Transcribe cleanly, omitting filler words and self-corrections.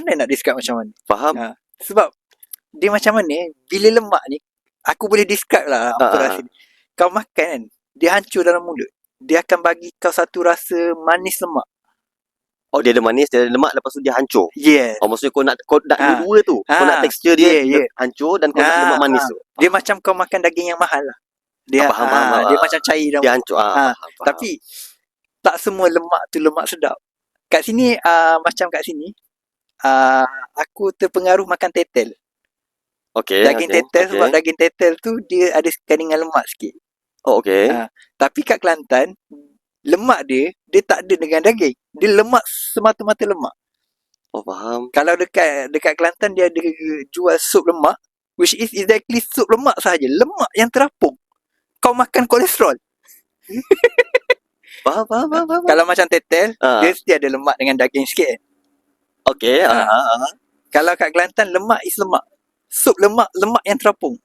pandai nak describe macam mana. Faham? Sebab dia macam mana, bila lemak ni, aku boleh describe lah apa rasa ni. Kau makan kan, dia hancur dalam mulut. Dia akan bagi kau satu rasa manis lemak. Oh, dia ada manis, dia ada lemak, lepas tu dia hancur. Yeah. Oh, maksudnya kau nak dua-dua tu. Kau nak tekstur dia hancur dan kau nak lemak manis tu. Dia macam kau makan daging yang mahal lah. Dia macam cair dalam dia hancur. Faham. Tapi tak semua lemak tu lemak sedap. Kat sini macam kat sini aku terpengaruh makan tetel. Daging tetel sebab daging tetel tu dia ada kandungan lemak sikit. Oh, okey. Tapi kat Kelantan lemak dia tak ada dengan daging. Dia lemak semata-mata lemak. Oh, faham. Kalau dekat Kelantan dia ada jual sup lemak, which is exactly sup lemak sahaja. Lemak yang terapung. Kau makan kolesterol. Faham. Kalau macam tetel, dia mesti ada lemak dengan daging sikit. Okey. Kalau kat Kelantan lemak is lemak. Sup lemak yang terapung.